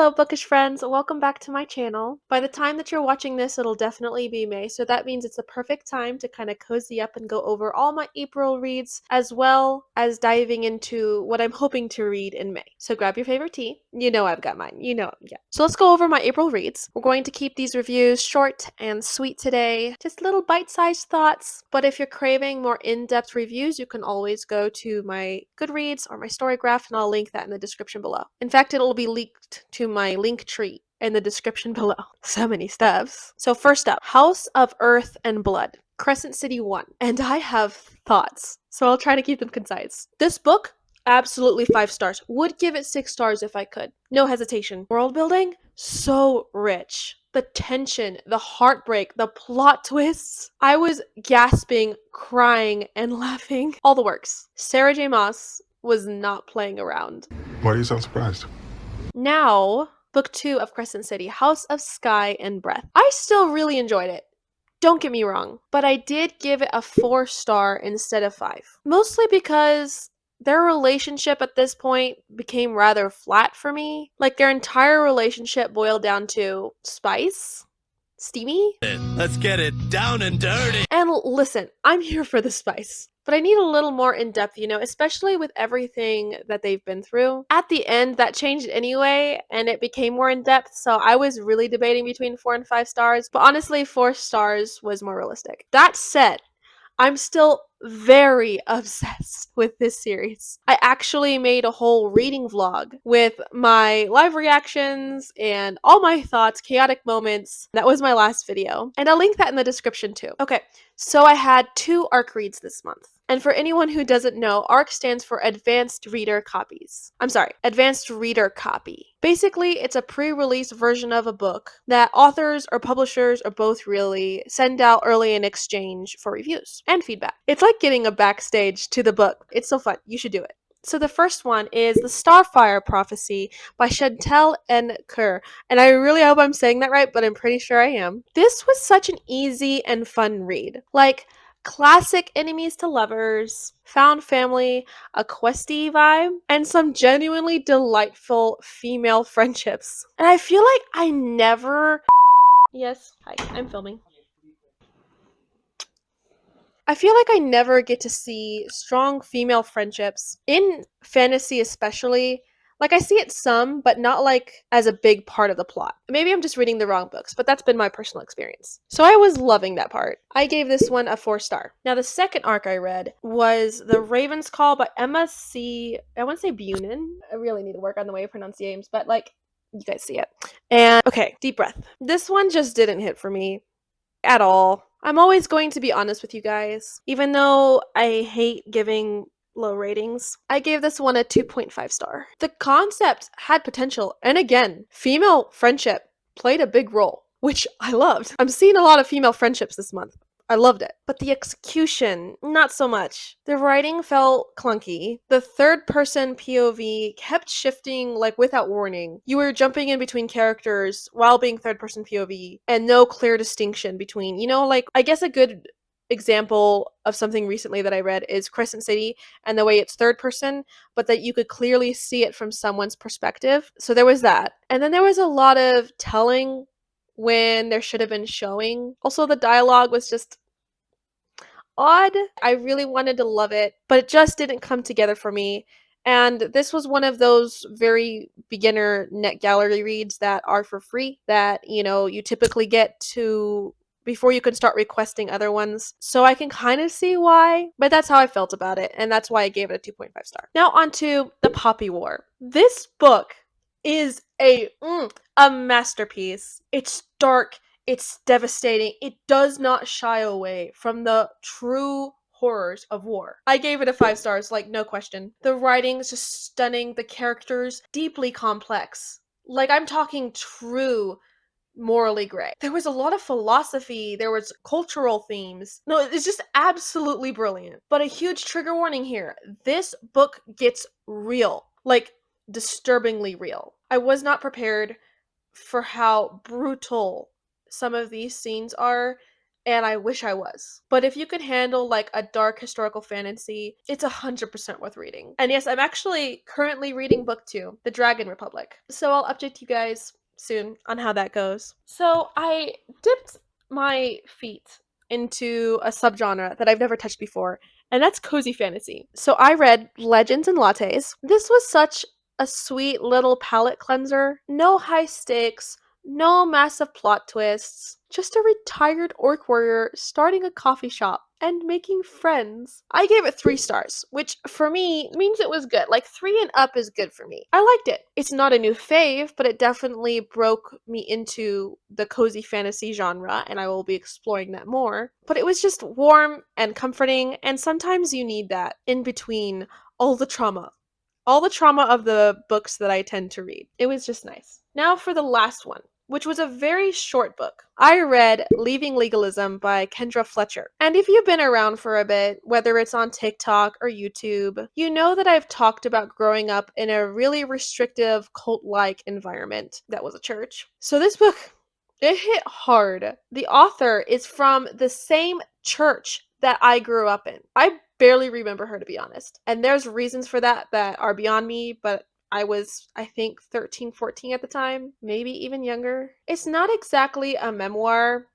Hello, bookish friends. Welcome back to my channel. By the time that you're watching this, it'll definitely be May, so that means it's the perfect time to kind of cozy up and go over all my April reads, as well as diving into what I'm hoping to read in May. So grab your favorite tea. You know I've got mine. Yeah. So let's go over my April reads. We're going to keep these reviews short and sweet today. Just little bite-sized thoughts, but if you're craving more in-depth reviews, you can always go to my Goodreads or my Storygraph, and I'll link that in the description below. In fact, it'll be linked to my link tree in the description below. So many steps. So first up, House of Earth and Blood, Crescent City 1. And I have thoughts, so I'll try to keep them concise. This book, absolutely 5 stars. Would give it 6 stars if I could. No hesitation. World building, so rich. The tension, the heartbreak, the plot twists. I was gasping, crying, and laughing. All the works. Sarah J. Maas was not playing around. Why do you sound surprised? Now, book 2 of Crescent City, House of Sky and Breath. I still really enjoyed it. Don't get me wrong, but I did give it a 4-star instead of 5. Mostly because their relationship at this point became rather flat for me. Like, their entire relationship boiled down to spice, steamy. Let's get it down and dirty. And listen, I'm here for the spice. But I need a little more in-depth, especially with everything that they've been through. At the end, that changed anyway, and it became more in-depth, so I was really debating between 4 and 5 stars, but honestly, 4 stars was more realistic. That said, I'm still very obsessed with this series. I actually made a whole reading vlog with my live reactions and all my thoughts, chaotic moments. That was my last video, and I'll link that in the description too. Okay, so I had 2 ARC reads this month. And for anyone who doesn't know, ARC stands for Advanced Reader Copies. Advanced Reader Copy. Basically, it's a pre-release version of a book that authors or publishers or both really send out early in exchange for reviews and feedback. It's like getting a backstage to the book. It's so fun. You should do it. So the first one is The Starfire Prophecy by Chantel N. Kerr. And I really hope I'm saying that right, but I'm pretty sure I am. This was such an easy and fun read. Like, classic enemies to lovers, found family, a questy vibe, and some genuinely delightful female friendships. And I feel like I never... Yes, hi, I'm filming. I feel like I never get to see strong female friendships, in fantasy especially. Like, I see it some, but not like as a big part of the plot. Maybe I'm just reading the wrong books, but that's been my personal experience. So I was loving that part. I gave this one a 4-star. Now, the second arc I read was The Raven's Call by Emma C. I want to say Bunin. I really need to work on the way I pronounce names, but like, you guys see it. And okay, deep breath. This one just didn't hit for me at all. I'm always going to be honest with you guys. Even though I hate giving low ratings, I gave this one a 2.5 star. The concept had potential, and again, female friendship played a big role, which I loved. I'm seeing a lot of female friendships this month. I loved it. But the execution, not so much. The writing felt clunky. The third-person POV kept shifting like without warning. You were jumping in between characters while being third-person POV, and no clear distinction between, like, I guess a good example of something recently that I read is Crescent City, and the way it's third person, but that you could clearly see it from someone's perspective. So there was that. And then there was a lot of telling when there should have been showing. Also, the dialogue was just odd. I really wanted to love it, but it just didn't come together for me. And this was one of those very beginner net gallery reads that are for free, that, you typically get to before you can start requesting other ones. So I can kind of see why, but that's how I felt about it, and that's why I gave it a 2.5 star. Now on to The Poppy War. This book is a masterpiece. It's dark, it's devastating, it does not shy away from the true horrors of war. I gave it a 5 stars, like, no question. The writing is just stunning, the characters deeply complex. Like, I'm talking true morally gray. There was a lot of philosophy, there was cultural themes. No, it's just absolutely brilliant. But a huge trigger warning here. This book gets real. Like, disturbingly real. I was not prepared for how brutal some of these scenes are, and I wish I was. But if you can handle like a dark historical fantasy, it's 100% worth reading. And yes, I'm actually currently reading book 2, The Dragon Republic. So I'll update you guys soon on how that goes. So I dipped my feet into a subgenre that I've never touched before, and that's cozy fantasy. So I read Legends and Lattes. This was such a sweet little palate cleanser. No high stakes, no massive plot twists, just a retired orc warrior starting a coffee shop and making friends. I gave it 3 stars, which for me means it was good. Like 3 and up is good for me. I liked it. It's not a new fave, but it definitely broke me into the cozy fantasy genre, and I will be exploring that more. But it was just warm and comforting, and sometimes you need that in between all the trauma. All the trauma of the books that I tend to read. It was just nice. Now for the last one, which was a very short book. I read Leaving Legalism by Kendra Fletcher. And if you've been around for a bit, whether it's on TikTok or YouTube, you know that I've talked about growing up in a really restrictive cult-like environment that was a church. So this book, it hit hard. The author is from the same church that I grew up in. I barely remember her, to be honest. And there's reasons for that that are beyond me, but I was, I think, 13, 14 at the time, maybe even younger. It's not exactly a memoir.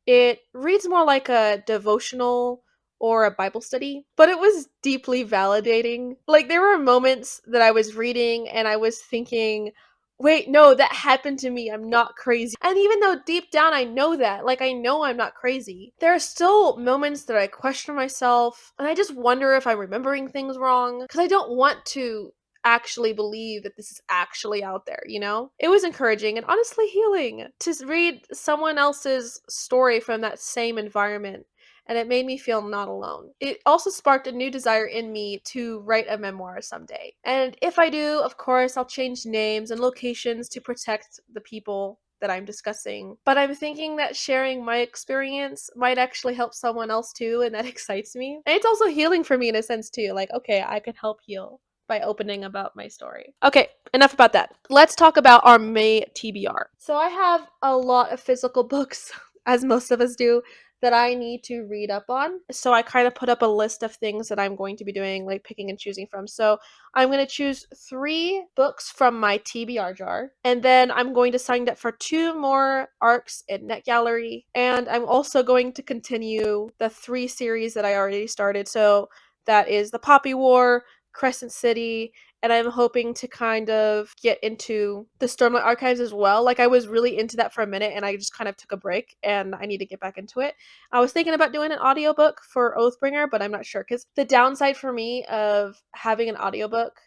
It reads more like a devotional or a Bible study, but it was deeply validating. Like, there were moments that I was reading and I was thinking, wait, no, that happened to me. I'm not crazy. And even though deep down I know that, like I know I'm not crazy, there are still moments that I question myself and I just wonder if I'm remembering things wrong because I don't want to actually believe that this is actually out there, you know? It was encouraging and honestly healing to read someone else's story from that same environment, and it made me feel not alone. It also sparked a new desire in me to write a memoir someday. And if I do, of course, I'll change names and locations to protect the people that I'm discussing. But I'm thinking that sharing my experience might actually help someone else too, and that excites me. And it's also healing for me in a sense too. Like, okay, I can help heal by opening about my story. Okay, enough about that. Let's talk about our May TBR. So I have a lot of physical books, as most of us do, that I need to read up on. So I kind of put up a list of things that I'm going to be doing, like picking and choosing from. So I'm going to choose 3 books from my TBR jar, and then I'm going to sign up for 2 more arcs in Net Gallery, and I'm also going to continue the 3 series that I already started. So that is the Poppy War, Crescent City, and I'm hoping to kind of get into the Stormlight Archives as well. Like, I was really into that for a minute and I just kind of took a break and I need to get back into it. I was thinking about doing an audiobook for Oathbringer, but I'm not sure because the downside for me of having an audiobook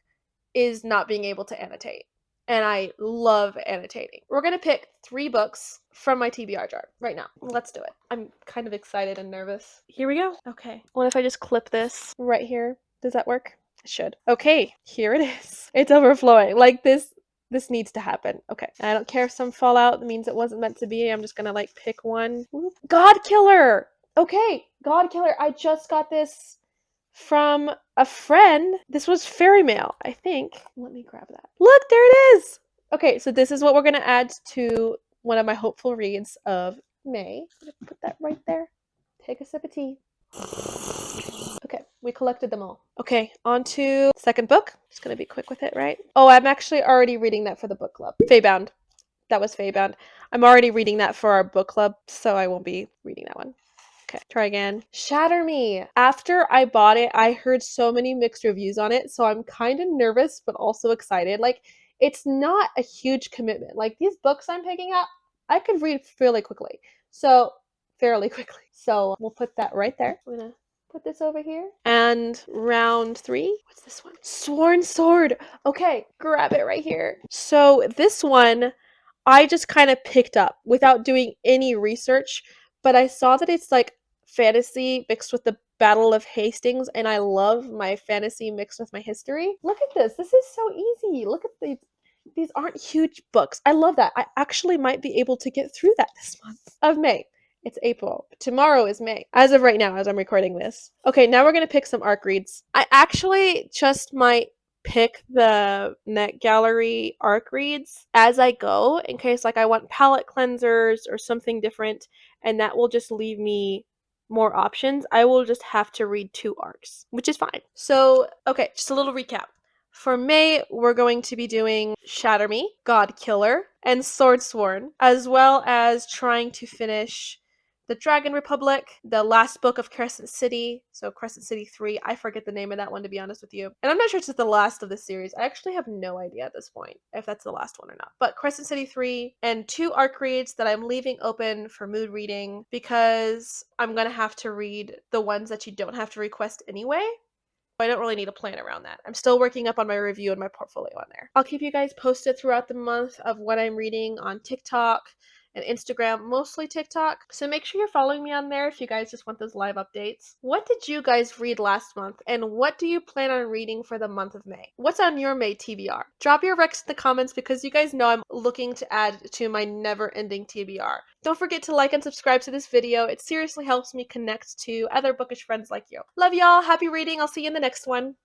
is not being able to annotate. And I love annotating. We're going to pick 3 books from my TBR jar right now. Let's do it. I'm kind of excited and nervous. Here we go. Okay. What if I just clip this right here? Does that work? It should. Okay, here it is. It's overflowing. Like this needs to happen. Okay. I don't care if some fall out. That means it wasn't meant to be. I'm just gonna like pick one. God Killer! Okay, God Killer. I just got this from a friend. This was fairy mail, I think. Let me grab that. Look, there it is! Okay, so this is what we're gonna add to one of my hopeful reads of May. Put that right there. Take a sip of tea. Okay, we collected them all. Okay, on to second book. Just gonna be quick with it, right? Oh, I'm actually already reading that for the book club. Feybound. That was Feybound. I'm already reading that for our book club, so I won't be reading that one. Okay, try again. Shatter Me. After I bought it, I heard so many mixed reviews on it, so I'm kind of nervous, but also excited. Like, it's not a huge commitment. Like, these books I'm picking up, I could read fairly quickly. So, we'll put that right there. I'm gonna put this over here. And round 3. What's this one? Sworn Sword. Okay, grab it right here. So this one, I just kind of picked up without doing any research, but I saw that it's like fantasy mixed with the Battle of Hastings, and I love my fantasy mixed with my history. Look at this. This is so easy. Look at these. These aren't huge books. I love that. I actually might be able to get through that this month of May. It's April. Tomorrow is May. As of right now, as I'm recording this. Okay, now we're going to pick some ARC reads. I actually just might pick the Net Gallery arc reads as I go in case like I want palette cleansers or something different, and that will just leave me more options. I will just have to read 2 arcs, which is fine. So, okay, just a little recap. For May, we're going to be doing Shatter Me, God Killer, and Swordsworn, as well as trying to finish the Dragon Republic, the last book of Crescent City, so Crescent City 3. I forget the name of that one, to be honest with you. And I'm not sure it's the last of the series. I actually have no idea at this point if that's the last one or not. But Crescent City 3 and 2 arc reads that I'm leaving open for mood reading because I'm going to have to read the ones that you don't have to request anyway. I don't really need a plan around that. I'm still working up on my review and my portfolio on there. I'll keep you guys posted throughout the month of what I'm reading on TikTok and Instagram, mostly TikTok. So make sure you're following me on there if you guys just want those live updates. What did you guys read last month, and what do you plan on reading for the month of May? What's on your May TBR? Drop your recs in the comments because you guys know I'm looking to add to my never-ending TBR. Don't forget to like and subscribe to this video. It seriously helps me connect to other bookish friends like you. Love y'all. Happy reading. I'll see you in the next one.